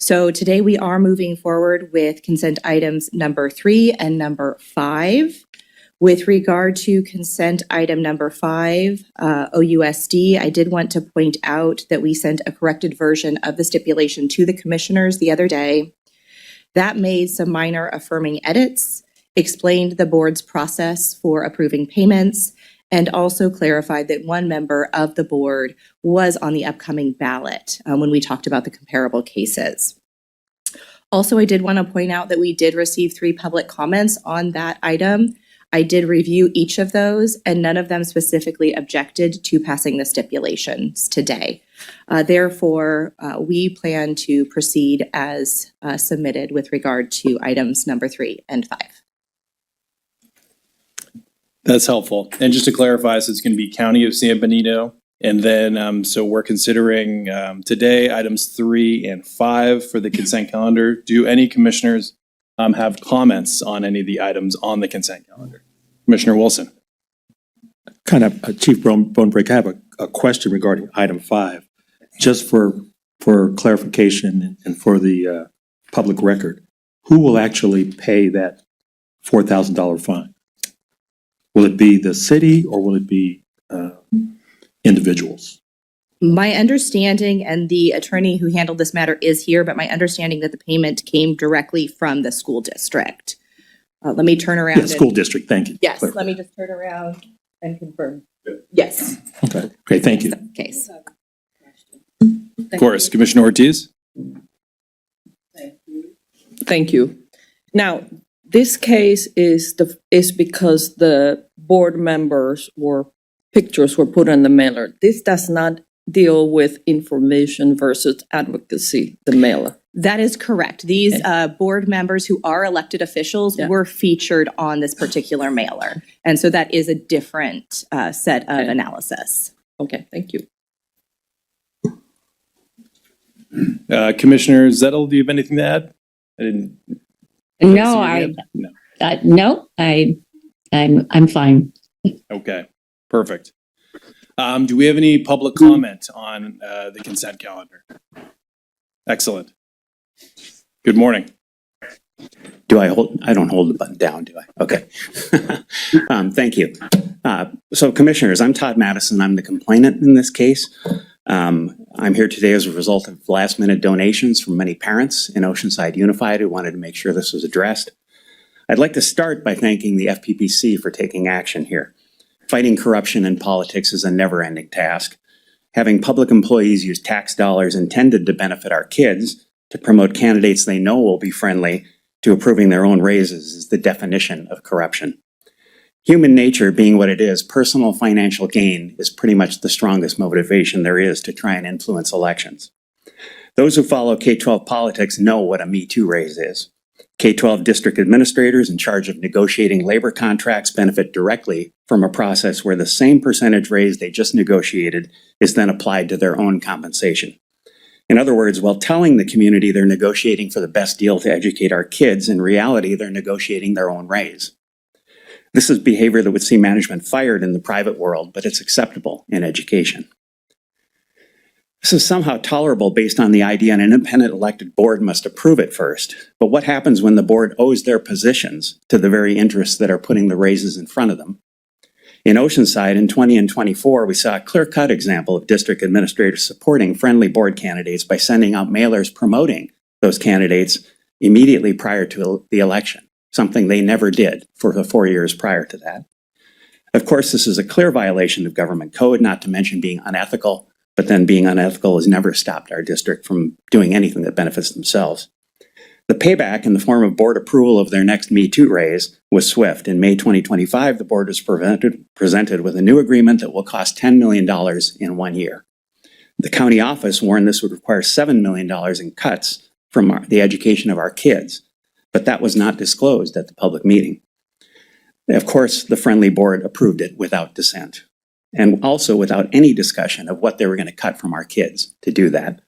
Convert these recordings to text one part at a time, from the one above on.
So today we are moving forward with consent items number 3 and number 5. With regard to consent item number 5, OUSD, I did want to point out that we sent a corrected version of the stipulation to the commissioners the other day. That made some minor affirming edits, explained the board's process for approving payments, and also clarified that one member of the board was on the upcoming ballot when we talked about the comparable cases. Also, I did want to point out that we did receive 3 public comments on that item. I did review each of those, and none of them specifically objected to passing the stipulations today. Therefore, we plan to proceed as submitted with regard to items number 3 and 5. That's helpful. And just to clarify, so it's going to be County of San Benito. And then, so we're considering today items 3 and 5 for the consent calendar. Do any commissioners have comments on any of the items on the consent calendar? Commissioner Wilson. Kind of, Chief Bonebrake, I have a question regarding item 5, just for clarification and for the public record. Who will actually pay that $4,000 fine? Will it be the city or will it be individuals? My understanding, and the attorney who handled this matter is here, but my understanding that the payment came directly from the school district. Let me turn around. Yeah, school district, thank you. Yes, let me just turn around and confirm. Yes. Okay, great, thank you. Case. Of course, Commissioner Ortiz. Thank you. Now, this case is because the board members pictures were put on the mailer. This does not deal with information versus advocacy, the mailer. That is correct. These board members who are elected officials were featured on this particular mailer. And so that is a different set of analysis. Okay, thank you. Commissioner Zettel, do you have anything to add? I didn't. No, I'm fine. Okay, perfect. Do we have any public comment on the consent calendar? Excellent. Good morning. Do I hold? I don't hold the button down, do I? Okay. Thank you. So commissioners, I'm Todd Madison. I'm the complainant in this case. I'm here today as a result of last minute donations from many parents in Oceanside Unified who wanted to make sure this was addressed. I'd like to start by thanking the FPPC for taking action here. Fighting corruption in politics is a never-ending task. Having public employees use tax dollars intended to benefit our kids to promote candidates they know will be friendly to approving their own raises is the definition of corruption. Human nature being what it is, personal financial gain is pretty much the strongest motivation there is to try and influence elections. Those who follow K-12 politics know what a Me Too raise is. K-12 district administrators in charge of negotiating labor contracts benefit directly from a process where the same percentage raise they just negotiated is then applied to their own compensation. In other words, while telling the community they're negotiating for the best deal to educate our kids, in reality, they're negotiating their own raise. This is behavior that would see management fired in the private world, but it's acceptable in education. This is somehow tolerable based on the idea an independent elected board must approve it first. But what happens when the board owes their positions to the very interests that are putting the raises in front of them? In Oceanside in 20 and 24, we saw a clear-cut example of district administrators supporting friendly board candidates by sending out mailers promoting those candidates immediately prior to the election, something they never did for the 4 years prior to that. Of course, this is a clear violation of government code, not to mention being unethical, but then being unethical has never stopped our district from doing anything that benefits themselves. The payback in the form of board approval of their next Me Too raise was swift. In May 2025, the board was presented with a new agreement that will cost $10 million in 1 year. The county office warned this would require $7 million in cuts from the education of our kids, but that was not disclosed at the public meeting. Of course, the friendly board approved it without dissent, and also without any discussion of what they were going to cut from our kids to do that.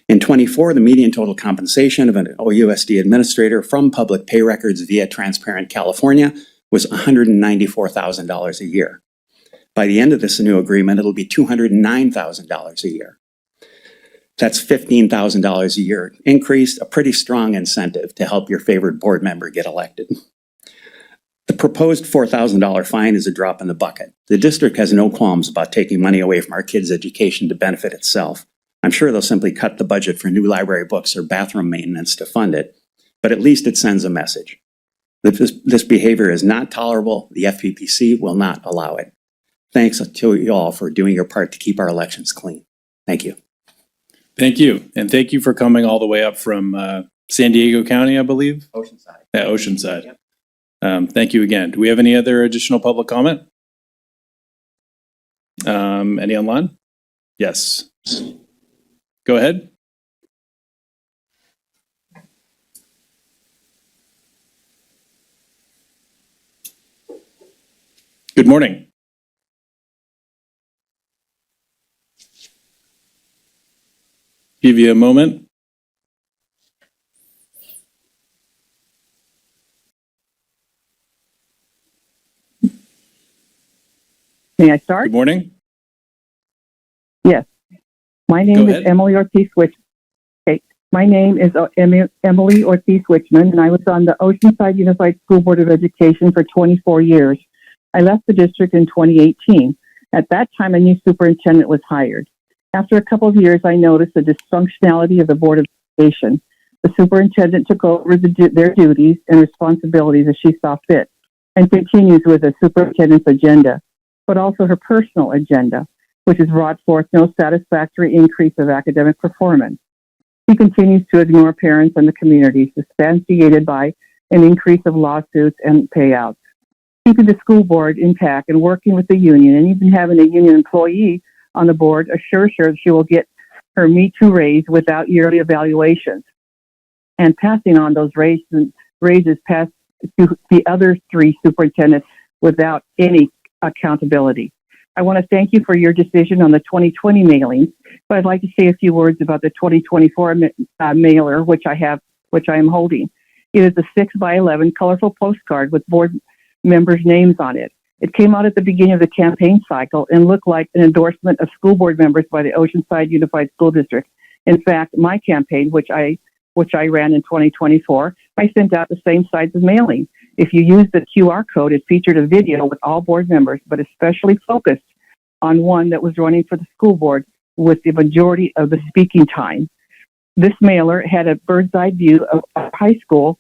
In 24, the median total compensation of an OUSD administrator from public pay records via Transparent California was $194,000 a year. By the end of this new agreement, it'll be $209,000 a year. That's $15,000 a year increase, a pretty strong incentive to help your favorite board member get elected. The proposed $4,000 fine is a drop in the bucket. The district has no qualms about taking money away from our kids' education to benefit itself. I'm sure they'll simply cut the budget for new library books or bathroom maintenance to fund it, but at least it sends a message. This behavior is not tolerable. The FPPC will not allow it. Thanks to you all for doing your part to keep our elections clean. Thank you. Thank you. And thank you for coming all the way up from San Diego County, I believe? Oceanside. Yeah, Oceanside. Thank you again. Do we have any other additional public comment? Any online? Yes. Go ahead. Good morning. Give you a moment. May I start? Good morning. Yes. My Go name is ahead. Emily Ortiz-Wich. Okay. My name is Emily Ortiz-Wichman, and I was on the Oceanside Unified School Board of Education for 24 years. I left the district in 2018. At that time, a new superintendent was hired. After a couple of years, I noticed the dysfunctionality of the Board of Education. The superintendent took over their duties and responsibilities as she saw fit, and continues with the superintendent's agenda, but also her personal agenda, which has brought forth no satisfactory increase of academic performance. He continues to ignore parents and the community, substantiated by an increase of lawsuits and payouts. Keeping the school board intact and working with the union, and even having a union employee on the board assures her she will get her Me Too raise without yearly evaluations, and passing on those raises past to the other three superintendents without any accountability. I want to thank you for your decision on the 2020 mailing, but I'd like to say a few words about the 2024 mailer, which I am holding. It is a 6x11 colorful postcard with board members' names on it. It came out at the beginning of the campaign cycle and looked like an endorsement of school board members by the Oceanside Unified School District. In fact, my campaign, which I ran in 2024, I sent out the same size of mailing. If you use the QR code, it featured a video with all board members, but especially focused on one that was running for the school board with the majority of the speaking time. This mailer had a bird's eye view of our high school,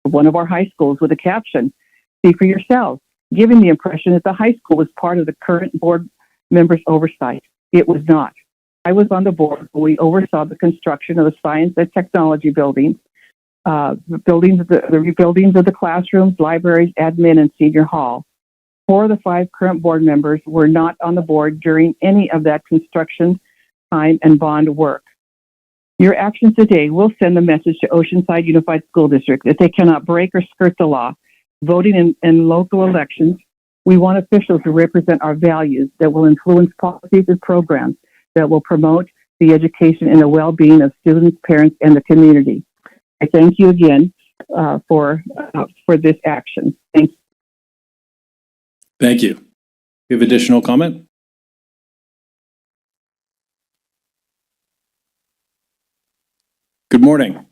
one of our high schools, with a caption, "See for yourselves," giving the impression that the high school was part of the current board members' oversight. It was not. I was on the board when we oversaw the construction of the Science and Technology building, the rebuildings of the classrooms, libraries, admin, and senior hall. 4 of the 5 current board members were not on the board during any of that construction time and bond work. Your actions today will send the message to Oceanside Unified School District that they cannot break or skirt the law. Voting in local elections, we want officials to represent our values that will influence policies and programs that will promote the education and the well-being of students, parents, and the community. I thank you again for this action. Thank you. Thank you. You have additional comment? Good morning.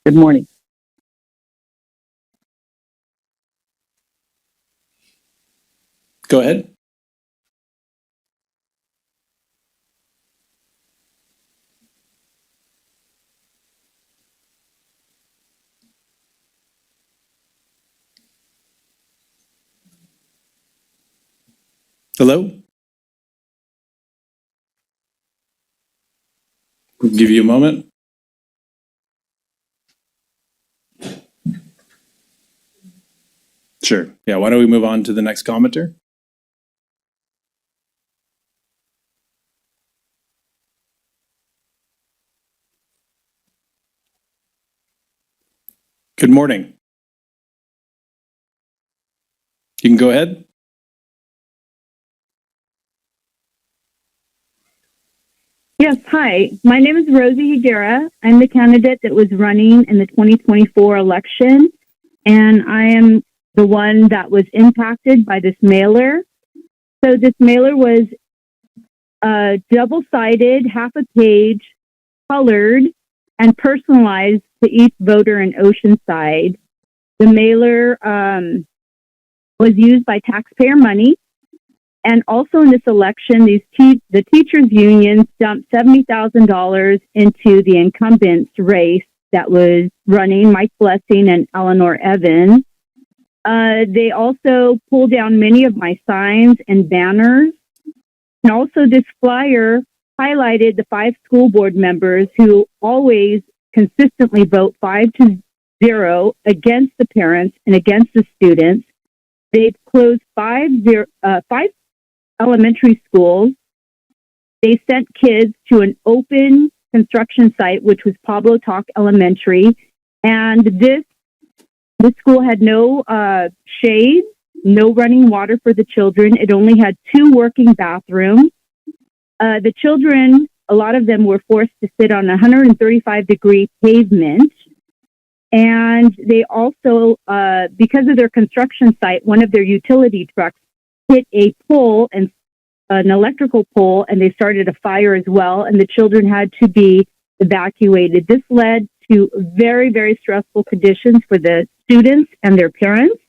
Good morning. Go ahead. Hello? We'll give you a moment. Sure. Yeah, why don't we move on to the next commenter? Good morning. You can go ahead. Yes, hi. My name is Rosie Higuera. I'm the candidate that was running in the 2024 election, and I am the one that was impacted by this mailer. So this mailer was double-sided, half a page, colored, and personalized to each voter in Oceanside. The mailer was used by taxpayer money. And also in this election, the teachers' unions dumped $70,000 into the incumbents' race that was running, Mike Blessing and Eleanor Evans. They also pulled down many of my signs and banners. And also this flyer highlighted the 5 school board members who always consistently vote 5-0 against the parents and against the students. They've closed 5 elementary schools. They sent kids to an open construction site, which was Pablo Talk Elementary. And this school had no shade, no running water for the children. It only had 2 working bathrooms. The children, a lot of them were forced to sit on 135-degree pavement. And they also, because of their construction site, one of their utility trucks hit a pole, and an electrical pole, and they started a fire as well, and the children had to be evacuated. This led to very, very stressful conditions for the students and their parents.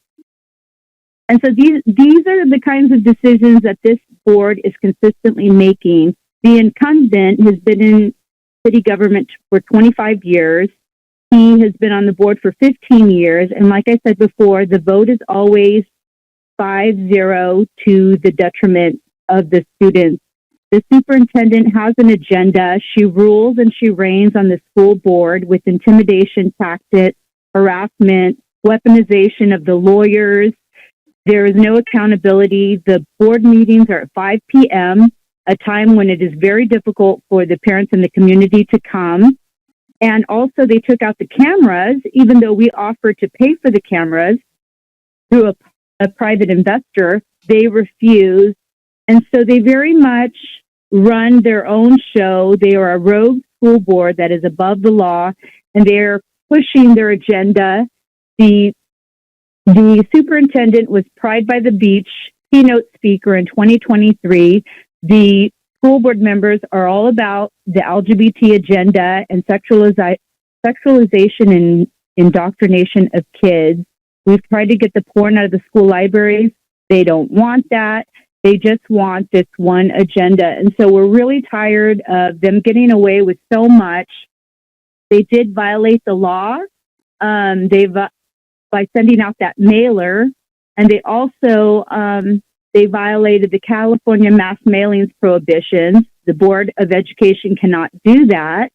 And so these are the kinds of decisions that this board is consistently making. The incumbent has been in city government for 25 years. He has been on the board for 15 years. And like I said before, the vote is always 5-0 to the detriment of the students. The superintendent has an agenda. She rules and she reigns on the school board with intimidation tactics, harassment, weaponization of the lawyers. There is no accountability. The board meetings are at 5 p.m., a time when it is very difficult for the parents and the community to come. And also they took out the cameras, even though we offered to pay for the cameras through a private investor, they refused. And so they very much run their own show. They are a rogue school board that is above the law, and they're pushing their agenda. The superintendent was Pride by the Beach keynote speaker in 2023. The school board members are all about the LGBT agenda and sexualization and indoctrination of kids. We've tried to get the porn out of the school libraries. They don't want that. They just want this one agenda. And so we're really tired of them getting away with so much. They did violate the law. By sending out that mailer, and they also they violated the California mass mailings prohibitions. The Board of Education cannot do that,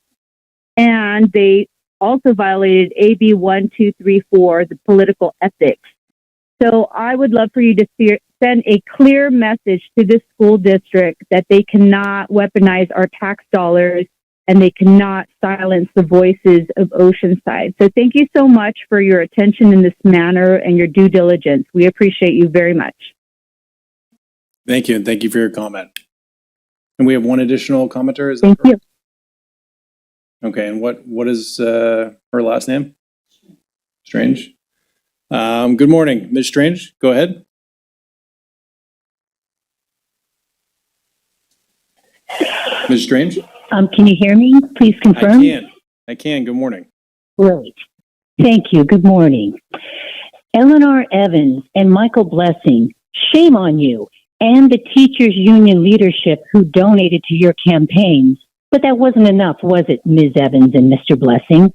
and they also violated AB 1234, the political ethics. So I would love for you to send a clear message to this school district that they cannot weaponize our tax dollars and they cannot silence the voices of Oceanside. So thank you so much for your attention in this manner and your due diligence. We appreciate you very much. Thank you, and thank you for your comment. And we have one additional commenter, is that Thank correct? you. Okay, and what is her last name? Strange. Good morning, Ms. Strange, go ahead. Ms. Strange? Can you hear me? Please confirm. I can, good morning. Great. Thank you. Good morning. Eleanor Evans and Michael Blessing, shame on you and the teachers union leadership who donated to your campaigns. But that wasn't enough, was it, Ms. Evans and Mr. Blessing?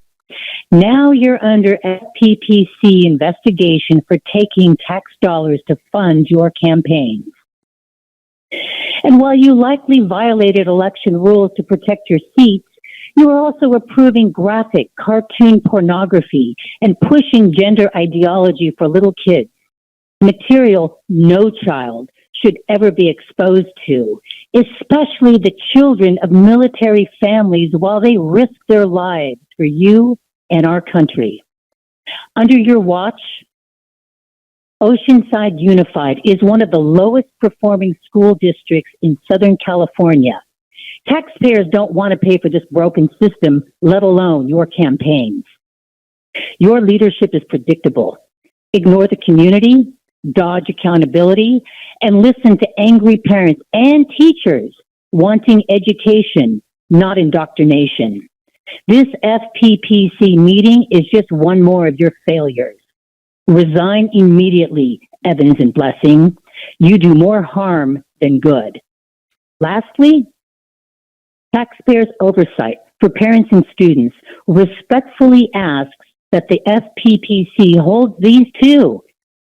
Now you're under FPPC investigation for taking tax dollars to fund your campaigns. And while you likely violated election rules to protect your seats, you are also approving graphic cartoon pornography and pushing gender ideology for little kids, material no child should ever be exposed to, especially the children of military families while they risk their lives for you and our country. Under your watch, Oceanside Unified is one of the lowest performing school districts in Southern California. Taxpayers don't want to pay for this broken system, let alone your campaigns. Your leadership is predictable. Ignore the community, dodge accountability, and listen to angry parents and teachers wanting education, not indoctrination. This FPPC meeting is just one more of your failures. Resign immediately, Evans and Blessing. You do more harm than good. Lastly, taxpayers' oversight for parents and students respectfully asks that the FPPC holds these two,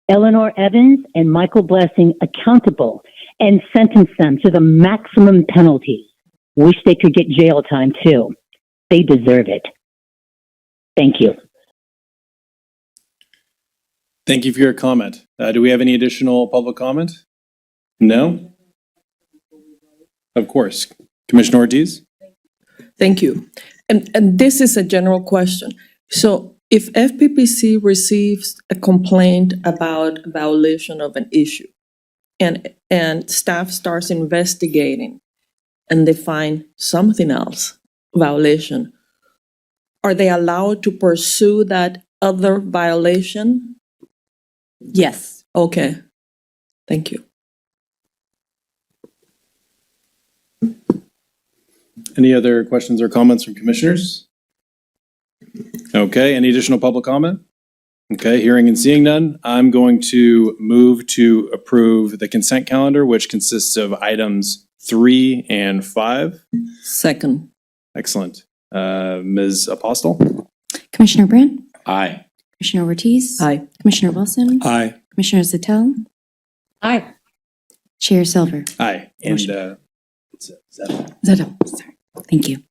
Eleanor Evans and Michael Blessing, accountable and sentence them to the maximum penalties. Wish they could get jail time too. They deserve it. Thank you. Thank you for your comment. Do we have any additional public comment? No? Of course. Commissioner Ortiz? Thank you. And this is a general question. So if FPPC receives a complaint about a violation of an issue and staff starts investigating and they find something else, violation, are they allowed to pursue that other violation? Yes. Okay. Thank you. Any other questions or comments from commissioners? Okay, any additional public comment? Okay, hearing and seeing none, I'm going to move to approve the consent calendar, which consists of items 3 and 5. Second. Excellent. Ms. Apostle? Commissioner Brand, Aye. Commissioner Ortiz. Aye. Commissioner Wilson. Aye. Commissioner Zettel. Aye. Chair Silver. Aye. And Zettel, sorry. Thank you.